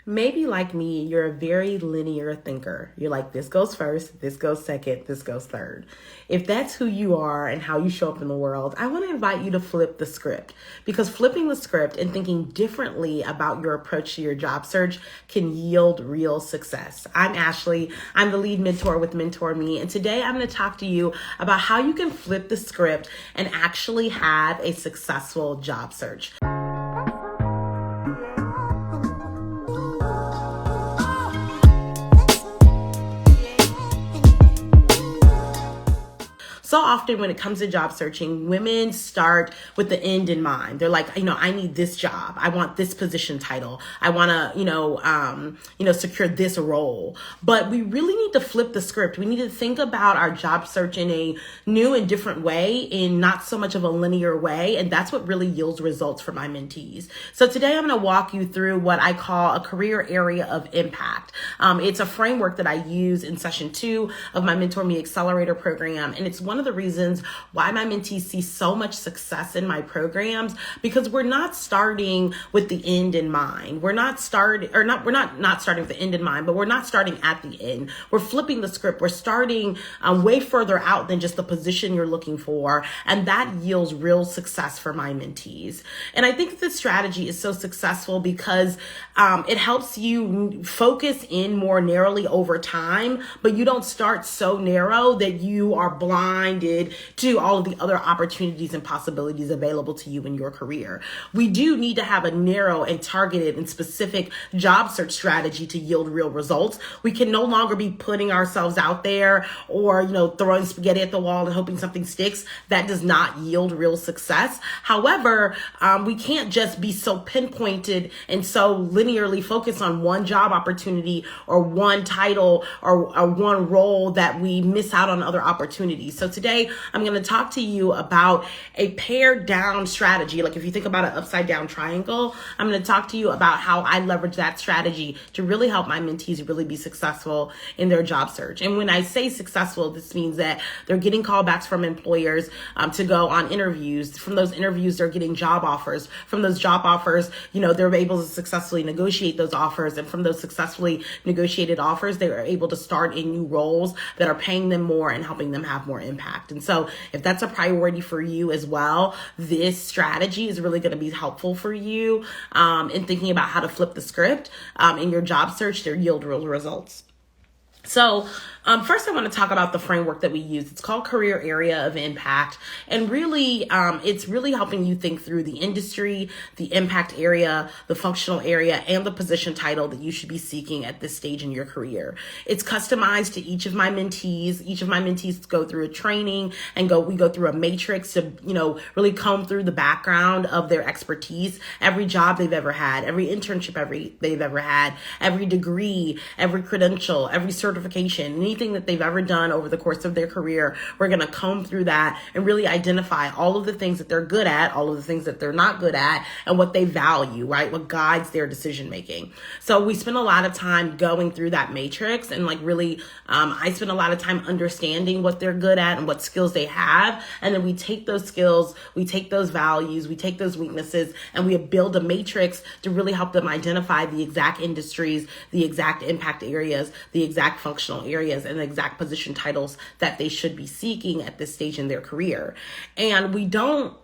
Maybe like me, you're a very linear thinker. You're like, this goes first, this goes second, this goes third. If that's who you are and how you show up in the world, I want to invite you to flip the script, because flipping the script and thinking differently about your approach to your job search can yield real success. I'm Ashley. I'm the lead mentor with Mentor Me. And today I'm going to talk to you about how you can flip the script and actually have a successful job search. So often when it comes to job searching, women start with the end in mind. They're like, I need this job. I want this position title. I want to, secure this role. But we really need to flip the script. We need to think about our job search in a new and different way, in not so much of a linear way. And that's what really yields results for my mentees. So today I'm going to walk you through what I call a career area of impact. It's a framework that I use in session 2 of my Mentor Me Accelerator program. And it's one of the reasons why my mentees see so much success in my programs, because we're not starting with the end in mind. We're not starting with the end in mind, but we're not starting at the end. We're flipping the script. We're starting way further out than just the position you're looking for. And that yields real success for my mentees. And I think this strategy is so successful because it helps you focus in more narrowly over time, but you don't start so narrow that you are blind to all of the other opportunities and possibilities available to you in your career. We do need to have a narrow and targeted and specific job search strategy to yield real results. We can no longer be putting ourselves out there or, throwing spaghetti at the wall and hoping something sticks. That does not yield real success. However, we can't just be so pinpointed and so linearly focused on one job opportunity or one title or one role that we miss out on other opportunities. So today, I'm going to talk to you about a pared down strategy. Like if you think about an upside down triangle, I'm going to talk to you about how I leverage that strategy to really help my mentees really be successful in their job search. And when I say successful, this means that they're getting callbacks from employers to go on interviews. From those interviews, they're getting job offers. From those job offers, they're able to successfully negotiate those offers. And from those successfully negotiated offers, they are able to start in new roles that are paying them more and helping them have more impact. And so if that's a priority for you as well, this strategy is really going to be helpful for you in thinking about how to flip the script in your job search to yield real results. So first I want to talk about the framework that we use. It's called Career Area of Impact. And really, it's really helping you think through the industry, the impact area, the functional area, and the position title that you should be seeking at this stage in your career. It's customized to each of my mentees. Each of my mentees go through a training and we go through a matrix to, really comb through the background of their expertise, every job they've ever had, every internship they've ever had, every degree, every credential, every certification, anything that they've ever done over the course of their career. We're going to comb through that and really identify all of the things that they're good at, all of the things that they're not good at, and what they value, right? What guides their decision making. So we spend a lot of time going through that matrix and I spend a lot of time understanding what they're good at and what skills they have. And then we take those skills, we take those values, we take those weaknesses, and we build a matrix to really help them identify the exact industries, the exact impact areas, the exact functional areas, and the exact position titles that they should be seeking at this stage in their career. And we don't,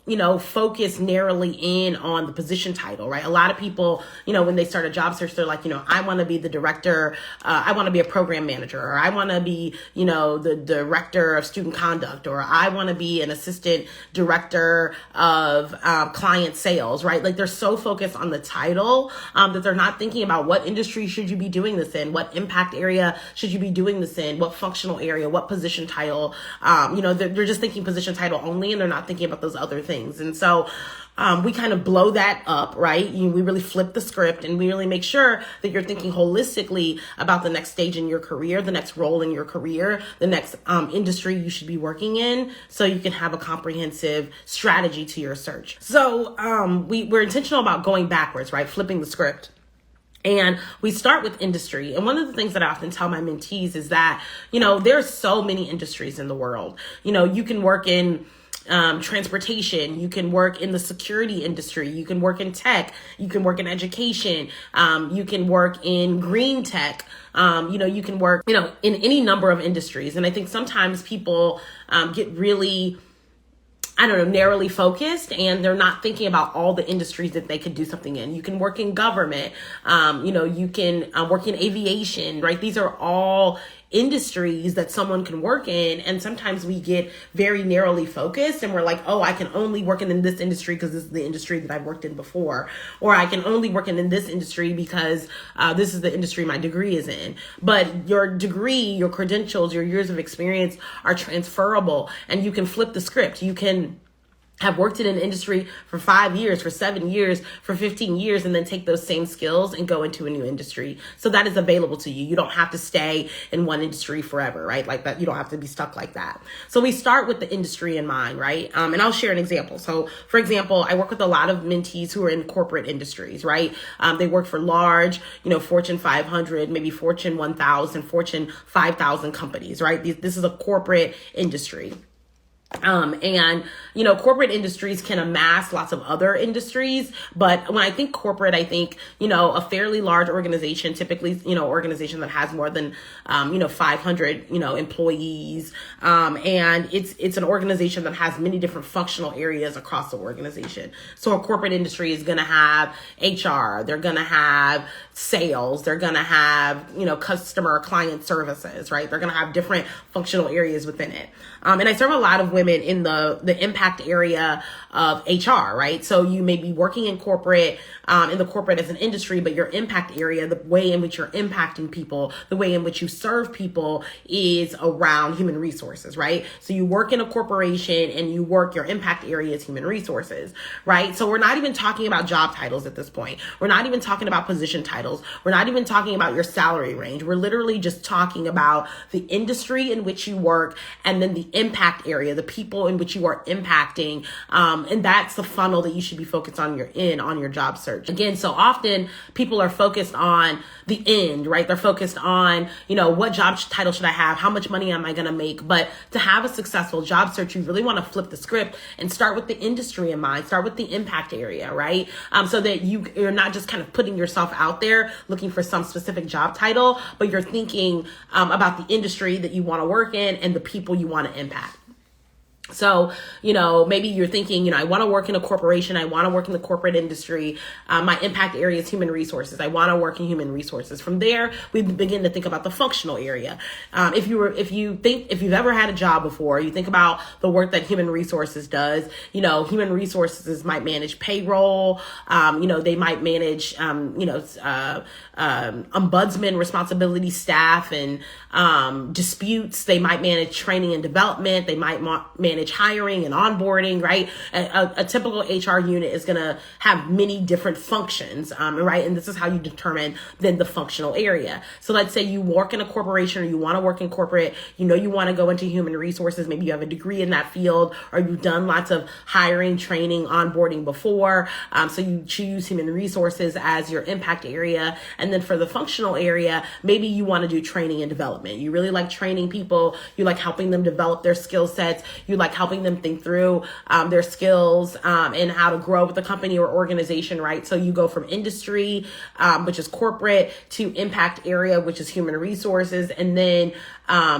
focus narrowly in on the position title, right? A lot of people, when they start a job search, they're like, I want to be the director, I want to be a program manager, or I want to be, the director of student conduct, or I want to be an assistant director of client sales, right? Like they're so focused on the title that they're not thinking about what industry should you be doing this in, what impact area should you be doing this in, what functional area, what position title. They're just thinking position title only, and they're not thinking about those other things. And so we kind of blow that up, right? We really flip the script and we really make sure that you're thinking holistically about the next stage in your career, the next role in your career, the next industry you should be working in, so you can have a comprehensive strategy to your search. So we're intentional about going backwards, right? Flipping the script. And we start with industry. And one of the things that I often tell my mentees is that, there's so many industries in the world. You can work in transportation. You can work in the security industry. You can work in tech. You can work in education. You can work in green tech. You can work, in any number of industries. And I think sometimes people get really, narrowly focused, and they're not thinking about all the industries that they could do something in. You can work in government. You can work in aviation, right? These are all industries that someone can work in. And sometimes we get very narrowly focused and we're like, oh, I can only work in this industry because this is the industry that I've worked in before. Or I can only work in this industry because this is the industry my degree is in. But your degree, your credentials, your years of experience are transferable, and you can flip the script. You can have worked in an industry for 5 years, for 7 years, for 15 years, and then take those same skills and go into a new industry. So that is available to you. You don't have to stay in one industry forever, right? Like that, you don't have to be stuck like that. So we start with the industry in mind, right? And I'll share an example. So for example, I work with a lot of mentees who are in corporate industries, right? They work for large, Fortune 500, maybe Fortune 1000, Fortune 5000 companies, right? This is a corporate industry. Corporate industries can amass lots of other industries. But when I think corporate, I think, a fairly large organization, typically, organization that has more than, 500, employees. And it's an organization that has many different functional areas across the organization. So a corporate industry is going to have HR, they're going to have sales, they're going to have, customer client services, right? They're going to have different functional areas within it. And I serve a lot of women in the impact area of HR, right? So you may be working in corporate, in the corporate as an industry, but your impact area, the way in which you're impacting people, the way in which you serve people is around human resources, right? So you work in a corporation and your impact area is human resources, right? So we're not even talking about job titles at this point. We're not even talking about position titles. We're not even talking about your salary range. We're literally just talking about the industry in which you work and then the impact area, the people in which you are impacting. And that's the funnel that you should be focused on your job search. Again, so often people are focused on the end, right? They're focused on, what job title should I have? How much money am I going to make? But to have a successful job search, you really want to flip the script and start with the industry in mind, start with the impact area, right? So that you're not just kind of putting yourself out there looking for some specific job title, but you're thinking about the industry that you want to work in and the people you want to impact. So, maybe you're thinking, I want to work in a corporation. I want to work in the corporate industry. My impact area is human resources. I want to work in human resources. From there, we begin to think about the functional area. If you've ever had a job before, you think about the work that human resources does. Human resources might manage payroll. They might manage, ombudsman responsibility staff and disputes. They might manage training and development. They might manage hiring and onboarding, right? A typical HR unit is going to have many different functions, right? And this is how you determine then the functional area. So let's say you work in a corporation or you want to work in corporate, you want to go into human resources. Maybe you have a degree in that field or you've done lots of hiring, training, onboarding before. So you choose human resources as your impact area. And then for the functional area, maybe you want to do training and development. You really like training people. You like helping them develop their skill sets. You like helping them think through their skills and how to grow with the company or organization, right? So you go from industry, which is corporate, to impact area, which is human resources, and then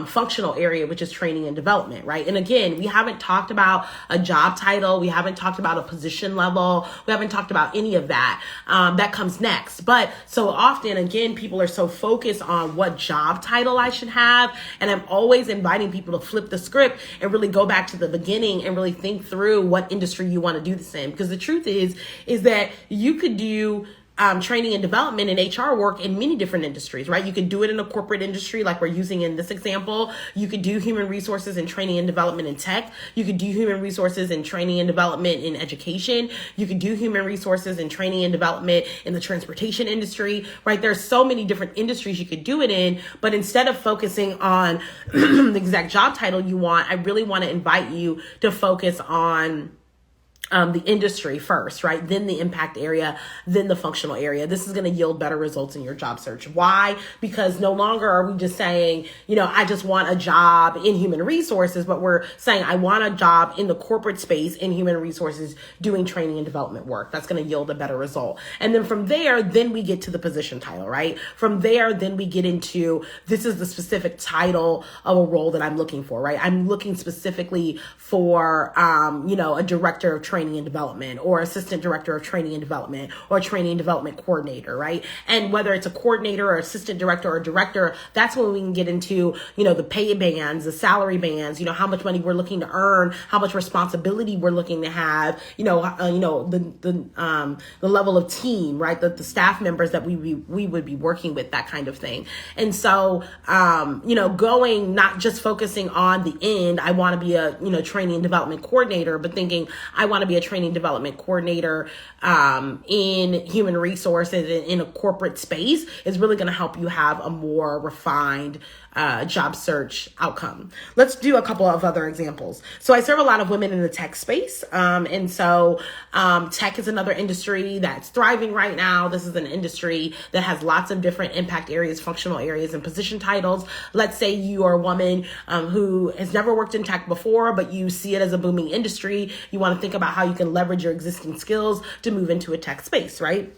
functional area, which is training and development, right? And again, we haven't talked about a job title. We haven't talked about a position level. We haven't talked about any of that. That comes next. But so often, again, people are so focused on what job title I should have. And I'm always inviting people to flip the script and really go back to the beginning and really think through what industry you want to do this in. Because the truth is that you could do training and development and HR work in many different industries, right? You could do it in a corporate industry like we're using in this example. You could do human resources and training and development in tech. You could do human resources and training and development in education. You could do human resources and training and development in the transportation industry, right? There's so many different industries you could do it in, but instead of focusing on the exact job title you want, I really want to invite you to focus on the industry first, right? Then the impact area, then the functional area. This is going to yield better results in your job search. Why? Because no longer are we just saying, I just want a job in human resources, but we're saying I want a job in the corporate space in human resources doing training and development work. That's going to yield a better result. And then from there, then we get to the position title, right? From there, then we get into, this is the specific title of a role that I'm looking for, right? I'm looking specifically for, a director of training and development, or assistant director of training and development, or training and development coordinator, right? And whether it's a coordinator or assistant director or director, that's when we can get into, the pay bands, the salary bands, how much money we're looking to earn, how much responsibility we're looking to have, the level of team, right? The staff members that we would be working with, that kind of thing. And so, going, not just focusing on the end, I want to be a, training and development coordinator, but thinking I want to be a training development coordinator in human resources in a corporate space is really going to help you have a more refined job search outcome. Let's do a couple of other examples. So I serve a lot of women in the tech space. And so tech is another industry that's thriving right now. This is an industry that has lots of different impact areas, functional areas, and position titles. Let's say you are a woman who has never worked in tech before, but you see it as a booming industry. You want to think about how you can leverage your existing skills to move into a tech space, right?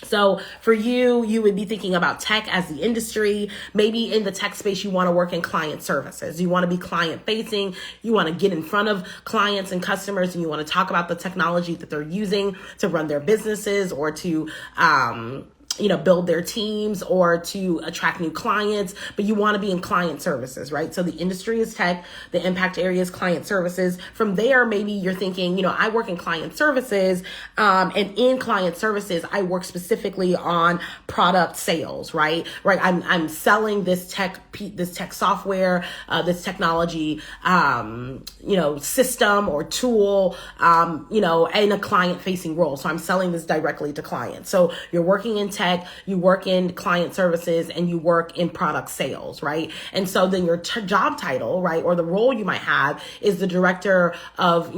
So for you would be thinking about tech as the industry. Maybe in the tech space, you want to work in client services. You want to be client facing. You want to get in front of clients and customers, and you want to talk about the technology that they're using to run their businesses or to, build their teams or to attract new clients, but you want to be in client services, right? So the industry is tech, the impact area is client services. From there, maybe you're thinking, I work in client services, and in client services, I work specifically on product sales, right? Right. I'm selling this tech software, this technology, system or tool, in a client facing role. So I'm selling this directly to clients. So you're working in tech, you work in client services, and you work in product sales, right? And so then your job title, right, or the role you might have is the director of,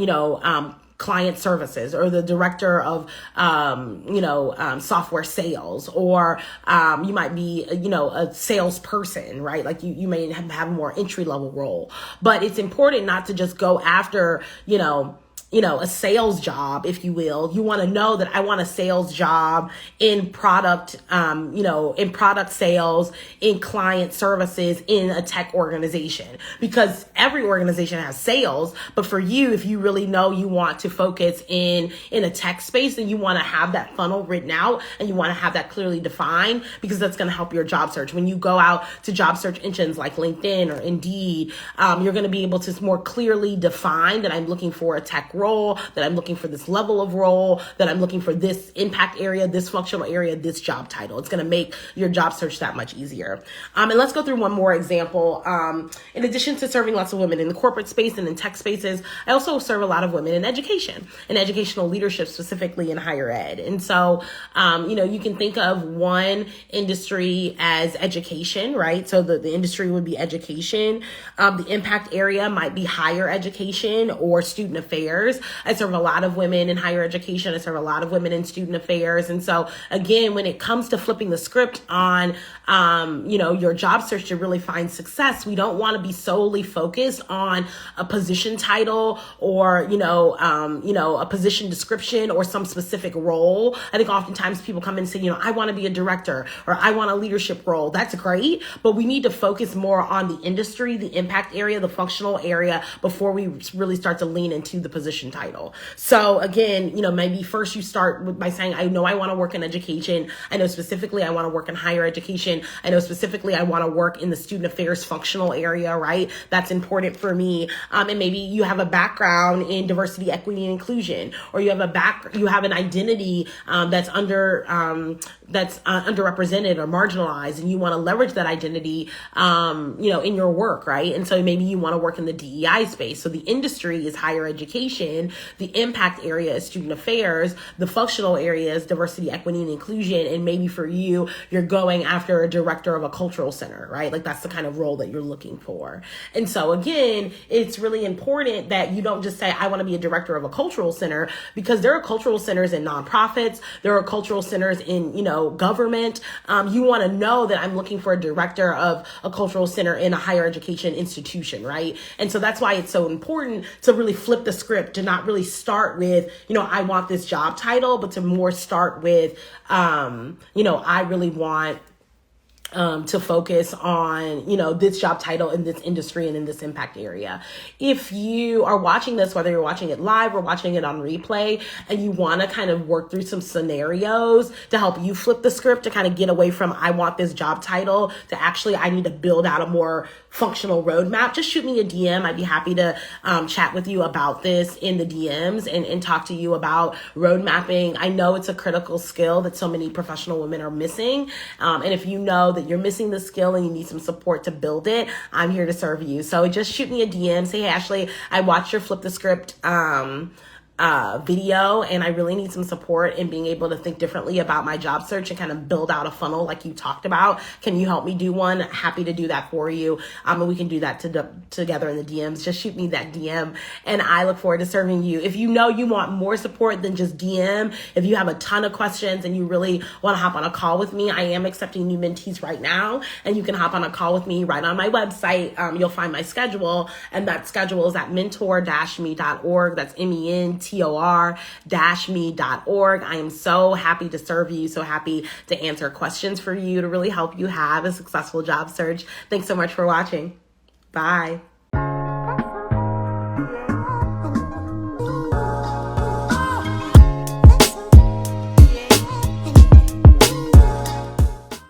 client services, or the director of, software sales, or you might be, a salesperson, right? Like you may have a more entry level role, but it's important not to just go after, a sales job, if you will. You want to know that I want a sales job in product, in product sales, in client services, in a tech organization, because every organization has sales. But for you, if you really know you want to focus in a tech space, then you want to have that funnel written out and you want to have that clearly defined, because that's going to help your job search. When you go out to job search engines like LinkedIn or Indeed, you're going to be able to more clearly define that I'm looking for a tech role, that I'm looking for this level of role, that I'm looking for this impact area, this functional area, this job title. It's going to make your job search that much easier. And let's go through one more example. In addition to serving lots of women in the corporate space and in tech spaces, I also serve a lot of women in education and educational leadership, specifically in higher ed. And so, you can think of one industry as education, right? So the industry would be education. The impact area might be higher education or student affairs. I serve a lot of women in higher education. I serve a lot of women in student affairs. And so again, when it comes to flipping the script on, your job search to really find success, we don't want to be solely focused on a position title or, a position description or some specific role. I think oftentimes people come in and say, I want to be a director or I want a leadership role. That's great, but we need to focus more on the industry, the impact area, the functional area before we really start to lean into the position title. So again, maybe first you start by saying, I know I want to work in education. I know specifically I want to work in higher education. I know specifically I want to work in the student affairs functional area, right? That's important for me. And maybe you have a background in diversity, equity, and inclusion, or you have an identity that's underrepresented or marginalized, and you want to leverage that identity, in your work, right? And so maybe you want to work in the DEI space. So the industry is higher education, education. The impact area is student affairs. The functional area is diversity, equity, and inclusion. And maybe for you, you're going after a director of a cultural center, right? Like that's the kind of role that you're looking for. And so again, it's really important that you don't just say, I want to be a director of a cultural center, because there are cultural centers in nonprofits. There are cultural centers in, government. You want to know that I'm looking for a director of a cultural center in a higher education institution, right? And so that's why it's so important to really flip the script, to not really start with, I want this job title, but to more start with, I really want to focus on, this job title in this industry and in this impact area. If you are watching this, whether you're watching it live or watching it on replay, and you want to kind of work through some scenarios to help you flip the script, to kind of get away from, I want this job title, to actually, I need to build out a more functional roadmap, just shoot me a DM. I'd be happy to chat with you about this in the DMs and talk to you about road mapping. I know it's a critical skill that so many professional women are missing. And if you know that you're missing the skill and you need some support to build it, I'm here to serve you. So just shoot me a DM. Say, hey, Ashley, I watched your Flip the Script video, and I really need some support in being able to think differently about my job search and kind of build out a funnel like you talked about. Can you help me do one? Happy to do that for you. And we can do that together in the DMs. Just shoot me that DM, and I look forward to serving you. If you know you want more support than just DM, if you have a ton of questions and you really want to hop on a call with me, I am accepting new mentees right now, and you can hop on a call with me right on my website. You'll find my schedule, and that schedule is at mentor-me.org. That's mentor-me.org. I am so happy to serve you, so happy to answer questions for you, to really help you have a successful job search. Thanks so much for watching. Bye.